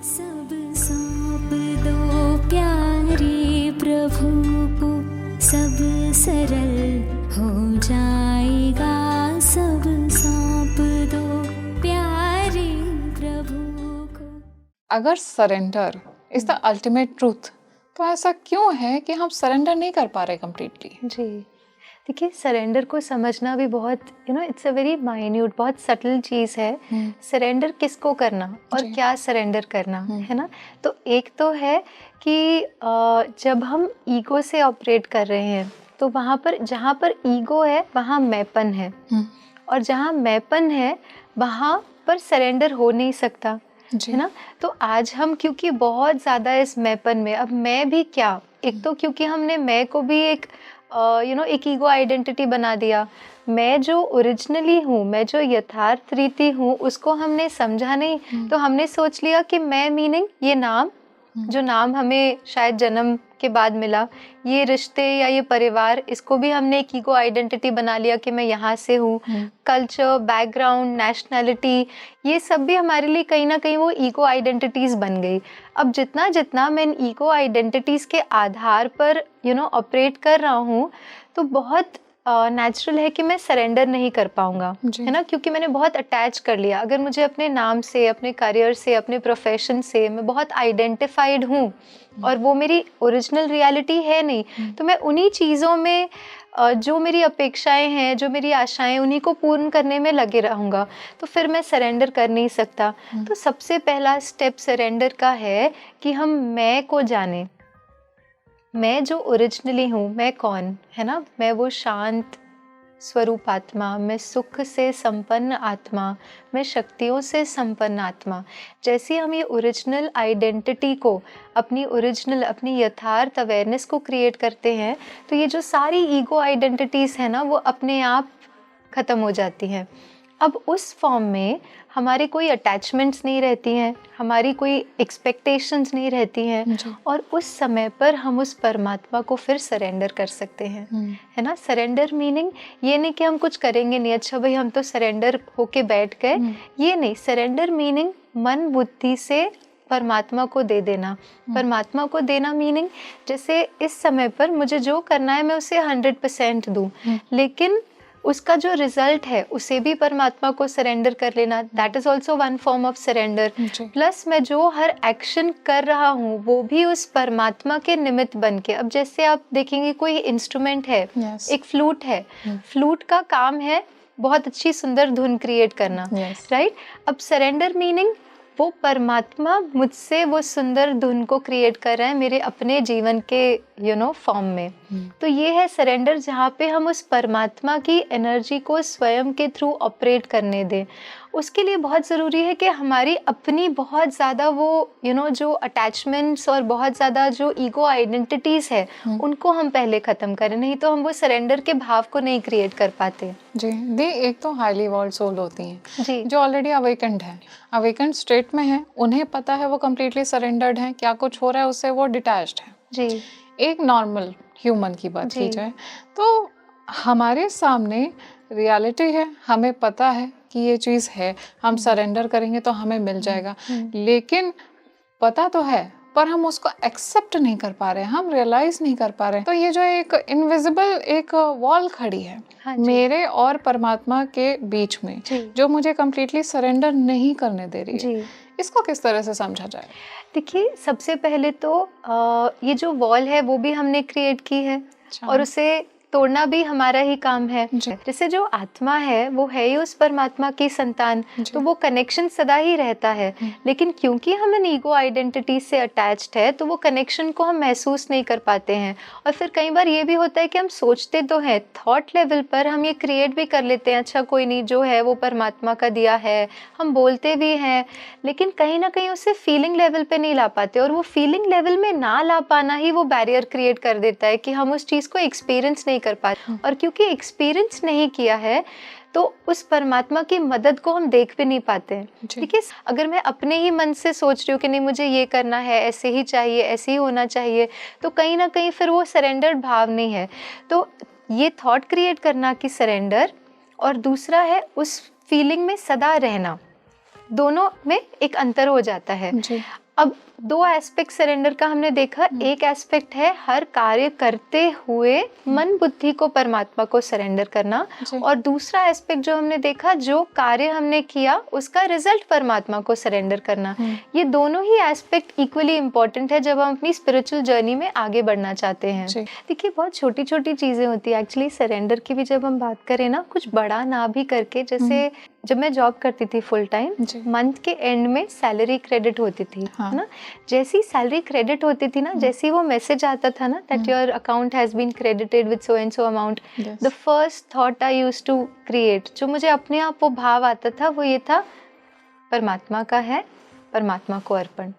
सब सौंप दो प्यारे प्रभु को, सब सरल हो जाएगा। सब सौंप दो प्यारे प्रभु को। अगर surrender is the ultimate truth, तो ऐसा क्यों है कि हम सरेंडर नहीं कर पा रहे कम्प्लीटली? जी, देखिए सरेंडर को समझना भी बहुत इट्स अ वेरी माइन्यूट, बहुत सटल चीज़ है। सरेंडर किसको करना और क्या सरेंडर करना है ना। तो एक तो है कि जब हम ईगो से ऑपरेट कर रहे हैं तो वहाँ पर, जहाँ पर ईगो है वहाँ मैंपन है, और जहाँ मैंपन है वहाँ पर सरेंडर हो नहीं सकता, है ना। तो आज हम क्योंकि बहुत ज़्यादा इस मैंपन में, अब मैं भी क्या, एक तो क्योंकि हमने मैं को भी एक एक ईगो आइडेंटिटी बना दिया। मैं जो ओरिजिनली हूँ, मैं जो यथार्थ रीति हूँ, उसको हमने समझा नहीं। तो हमने सोच लिया कि मैं मीनिंग ये नाम, जो नाम हमें शायद जन्म के बाद मिला, ये रिश्ते या ये परिवार, इसको भी हमने एक ईगो आइडेंटिटी बना लिया कि मैं यहाँ से हूँ। कल्चर, बैकग्राउंड, नेशनैलिटी, ये सब भी हमारे लिए कहीं ना कहीं वो ईगो आइडेंटिटीज़ बन गई। अब जितना जितना मैं इन ईगो आइडेंटिटीज़ के आधार पर ऑपरेट कर रहा हूँ, तो बहुत नेचुरल है कि मैं सरेंडर नहीं कर पाऊंगा, है ना, क्योंकि मैंने बहुत अटैच कर लिया। अगर मुझे अपने नाम से, अपने करियर से, अपने प्रोफेशन से मैं बहुत आइडेंटिफाइड हूँ और वो मेरी ओरिजिनल रियलिटी है नहीं, तो मैं उन्हीं चीज़ों में जो मेरी अपेक्षाएं हैं, जो मेरी आशाएं, उन्हीं को पूर्ण करने में लगे रहूँगा, तो फिर मैं सरेंडर कर नहीं सकता। तो सबसे पहला स्टेप सरेंडर का है कि हम मैं को जाने। मैं जो ओरिजिनली हूँ, मैं कौन, है ना, मैं वो शांत स्वरूप आत्मा, मैं सुख से संपन्न आत्मा, मैं शक्तियों से संपन्न आत्मा। जैसे हम ये ओरिजिनल आइडेंटिटी को, अपनी यथार्थ अवेयरनेस को क्रिएट करते हैं, तो ये जो सारी ईगो आइडेंटिटीज़ है ना, वो अपने आप ख़त्म हो जाती हैं। अब उस फॉर्म में हमारी कोई अटैचमेंट्स नहीं रहती हैं, हमारी कोई एक्सपेक्टेशंस नहीं रहती हैं, और उस समय पर हम उस परमात्मा को फिर सरेंडर कर सकते हैं, है ना। सरेंडर मीनिंग ये नहीं कि हम कुछ करेंगे नहीं, अच्छा भाई हम तो सरेंडर होके बैठ गए, ये नहीं। सरेंडर मीनिंग मन बुद्धि से परमात्मा को दे देना। परमात्मा को देना मीनिंग जैसे इस समय पर मुझे जो करना है मैं उसे 100% दूँ, लेकिन उसका जो रिजल्ट है उसे भी परमात्मा को सरेंडर कर लेना। That is also one form of surrender. Plus मैं जो हर एक्शन कर रहा हूँ वो भी उस परमात्मा के निमित्त बन के। अब जैसे आप देखेंगे कोई इंस्ट्रूमेंट है, एक फ्लूट है, फ्लूट का काम है बहुत अच्छी सुंदर धुन क्रिएट करना, राइट। अब सरेंडर मीनिंग वो परमात्मा मुझसे वो सुंदर धुन को क्रिएट कर रहे हैं मेरे अपने जीवन के फॉर्म में। तो ये है सरेंडर, जहाँ पे हम उस परमात्मा की एनर्जी को स्वयं के थ्रू ऑपरेट करने दें। उसके लिए बहुत ज़रूरी है कि हमारी अपनी बहुत ज़्यादा वो जो अटैचमेंट्स और बहुत ज़्यादा जो ईगो आइडेंटिटीज़ है उनको हम पहले ख़त्म करें, नहीं तो हम वो सरेंडर के भाव को नहीं क्रिएट कर पाते। जी दी, एक तो हाईली इवॉल्व्ड सोल होती हैं जी, जो ऑलरेडी अवेकेंड है, अवेकेंड स्टेट में है, उन्हें पता है वो कम्प्लीटली सरेंडर्ड है, क्या कुछ हो रहा है उससे वो डिटैच्ड है। जी, एक नॉर्मल ह्यूमन की बात की जाए तो हमारे सामने रियलिटी है, हमें पता है कि ये चीज़ है, हम सरेंडर करेंगे तो हमें मिल जाएगा, लेकिन पता तो है पर हम उसको एक्सेप्ट नहीं कर पा रहे हैं, हम रियलाइज नहीं कर पा रहे हैं। तो ये जो एक इनविजिबल एक वॉल खड़ी है मेरे और परमात्मा के बीच में, जो मुझे कम्प्लीटली सरेंडर नहीं करने दे रही है, इसको किस तरह से समझा जाए? देखिए सबसे पहले तो ये जो वॉल है वो भी हमने क्रिएट की है, और उसे तोड़ना भी हमारा ही काम है। जैसे जो आत्मा है वो है ही उस परमात्मा की संतान, तो वो कनेक्शन सदा ही रहता है, लेकिन क्योंकि हम इन ईगो आइडेंटिटी से अटैच्ड है तो वो कनेक्शन को हम महसूस नहीं कर पाते हैं। और फिर कई बार ये भी होता है कि हम सोचते तो हैं, थॉट लेवल पर हम ये क्रिएट भी कर लेते हैं, अच्छा कोई नहीं, जो है वो परमात्मा का दिया है, हम बोलते भी हैं, लेकिन कहीं ना कहीं उसे फीलिंग लेवल पे नहीं ला पाते, और वो फीलिंग लेवल में ना ला पाना ही वो बैरियर क्रिएट कर देता है कि हम उस चीज़ को एक्सपीरियंस नहीं कर पाते। और क्योंकि एक्सपीरियंस नहीं किया है तो उस परमात्मा की मदद को हम देख भी नहीं पाते। ठीक है, अगर मैं अपने ही मन से सोच रही हूँ कि नहीं मुझे ये करना है, ऐसे ही चाहिए, ऐसे ही होना चाहिए, तो कहीं ना कहीं फिर वो सरेंडर्ड भाव नहीं है। तो ये थॉट क्रिएट करना कि सरेंडर, और दूसरा है उस फीलिंग में सदा रहना, दोनों में एक अंतर हो जाता है। अब 2 एस्पेक्ट सरेंडर का हमने देखा। एक एस्पेक्ट है हर कार्य करते हुए मन बुद्धि को परमात्मा को सरेंडर करना, और दूसरा एस्पेक्ट जो हमने देखा, जो कार्य हमने किया उसका रिजल्ट परमात्मा को सरेंडर करना। ये दोनों ही एस्पेक्ट इक्वली इम्पोर्टेंट है जब हम अपनी स्पिरिचुअल जर्नी में आगे बढ़ना चाहते हैं। देखिए बहुत छोटी छोटी चीजें होती है एक्चुअली सरेंडर की भी। जब हम बात करें ना, कुछ बड़ा ना भी करके, जैसे जब मैं जॉब करती थी फुल टाइम, मंथ के एंड में सैलरी क्रेडिट होती थी, है ना। जैसी सैलरी क्रेडिट होती थी ना, जैसी वो मैसेज आता था ना that your account has been credited with so and so amount, the first thought I used to create, जो मुझे अपने आप वो भाव आता था, वो ये था परमात्मा का है, परमात्मा को अर्पण,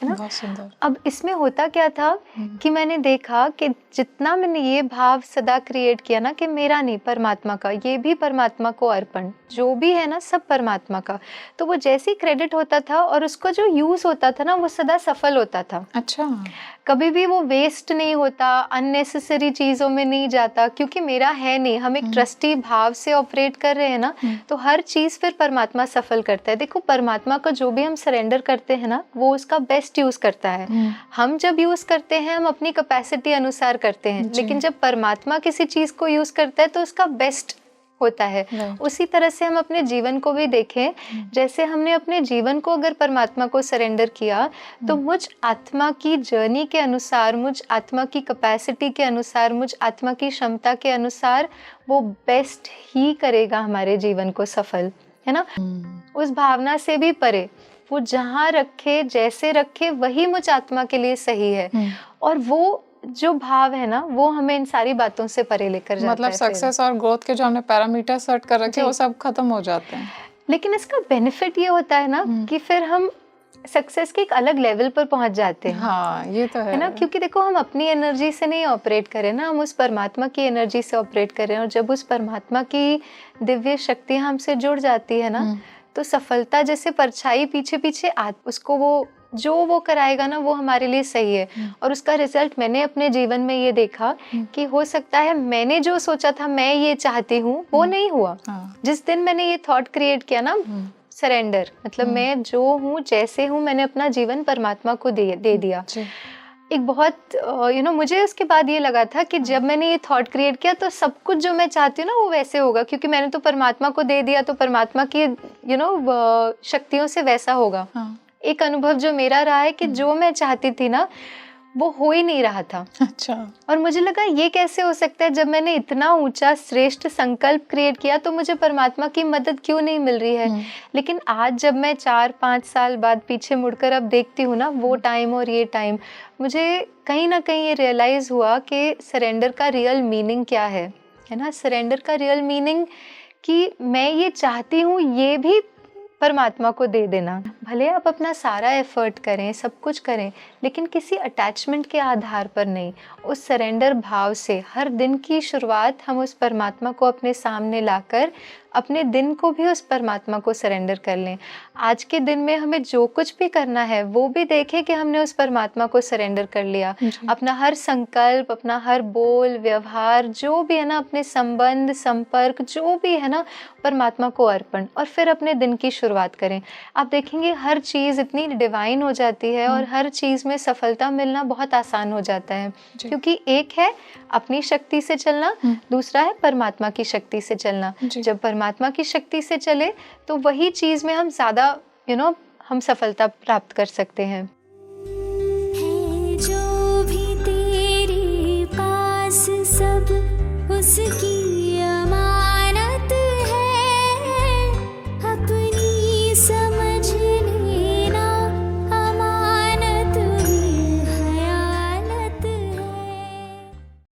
है ना। बहुत सुंदर। अब इसमें होता क्या था कि मैंने देखा कि जितना मैंने ये भाव सदा क्रिएट किया ना कि मेरा नहीं परमात्मा का, ये भी परमात्मा को अर्पण, जो भी है ना सब परमात्मा का, तो वो जैसे ही क्रेडिट होता था और उसको जो यूज होता था ना वो सदा सफल होता था। अच्छा, कभी भी वो वेस्ट नहीं होता, अननेसेसरी चीज़ों में नहीं जाता, क्योंकि मेरा है नहीं, हम एक ट्रस्टी भाव से ऑपरेट कर रहे हैं ना, तो हर चीज़ फिर परमात्मा सफल करता है। देखो परमात्मा को जो भी हम सरेंडर करते हैं ना, वो उसका बेस्ट यूज़ करता है। हम जब यूज़ करते हैं हम अपनी कैपेसिटी अनुसार करते हैं, लेकिन जब परमात्मा किसी चीज़ को यूज़ करता है तो उसका बेस्ट होता है। उसी तरह से हम अपने जीवन को भी देखें, जैसे हमने अपने जीवन को अगर परमात्मा को सरेंडर किया तो मुझ आत्मा की जर्नी के अनुसार, मुझ आत्मा की कैपेसिटी के अनुसार, मुझ आत्मा की क्षमता के अनुसार वो बेस्ट ही करेगा हमारे जीवन को सफल, है ना। उस भावना से भी परे, वो जहाँ रखे जैसे रखे वही मुझ आत्मा के लिए सही है, और वो जो भाव है ना वो हमें इन सारी बातों से परे लेकर जाता मतलब है। सक्सेस और ग्रोथ के जो हमने पैरामीटर सेट कर रखे वो सब खत्म हो जाते हैं। लेकिन इसका बेनिफिट ये होता है ना कि फिर हम सक्सेस के एक अलग लेवल पर पहुंच जाते हैं। हाँ ये तो है ना, क्योंकि देखो हम अपनी एनर्जी से नहीं ऑपरेट करें ना, हम उस परमात्मा की एनर्जी से ऑपरेट करें, और जब उस परमात्मा की दिव्य शक्ति हमसे जुड़ जाती है ना, तो सफलता जैसे परछाई पीछे पीछे उसको वो जो वो कराएगा ना वो हमारे लिए सही है। और उसका रिजल्ट मैंने अपने जीवन में ये देखा कि हो सकता है मैंने जो सोचा था मैं ये चाहती हूँ वो नहीं हुआ। जिस दिन मैंने ये थॉट क्रिएट किया ना सरेंडर, मतलब मैं जो हूँ जैसे हूँ, मैंने अपना जीवन परमात्मा को दे दिया। एक बहुत मुझे उसके बाद ये लगा था कि जब मैंने ये थॉट क्रिएट किया तो सब कुछ जो मैं चाहती हूँ ना वो वैसे होगा, क्योंकि मैंने तो परमात्मा को दे दिया, तो परमात्मा की शक्तियों से वैसा होगा। एक अनुभव जो मेरा रहा है कि जो मैं चाहती थी ना वो हो ही नहीं रहा था। अच्छा। और मुझे लगा ये कैसे हो सकता है, जब मैंने इतना ऊंचा श्रेष्ठ संकल्प क्रिएट किया तो मुझे परमात्मा की मदद क्यों नहीं मिल रही है। लेकिन आज जब मैं 4-5 साल बाद पीछे मुड़कर अब देखती हूँ ना वो टाइम और ये टाइम, मुझे कहीं ना कहीं ये रियलाइज़ हुआ कि सरेंडर का रियल मीनिंग क्या है ना। सरेंडर का रियल मीनिंग कि मैं ये चाहती हूँ ये भी परमात्मा को दे देना। भले आप अपना सारा एफर्ट करें, सब कुछ करें, लेकिन किसी अटैचमेंट के आधार पर नहीं, उस सरेंडर भाव से हर दिन की शुरुआत हम उस परमात्मा को अपने सामने लाकर अपने दिन को भी उस परमात्मा को सरेंडर कर लें। आज के दिन में हमें जो कुछ भी करना है वो भी देखें कि हमने उस परमात्मा को सरेंडर कर लिया। अपना हर संकल्प, अपना हर बोल व्यवहार जो भी है ना, अपने संबंध संपर्क जो भी है ना, परमात्मा को अर्पण, और फिर अपने दिन की शुरुआत करें। आप देखेंगे हर चीज़ इतनी डिवाइन हो जाती है और हर चीज़ में सफलता मिलना बहुत आसान हो जाता है, क्योंकि एक है अपनी शक्ति से चलना, दूसरा है परमात्मा की शक्ति से चलना। जब परमात्मा की शक्ति से चले तो वही चीज़ में हम ज़्यादा हम सफलता प्राप्त कर सकते हैं।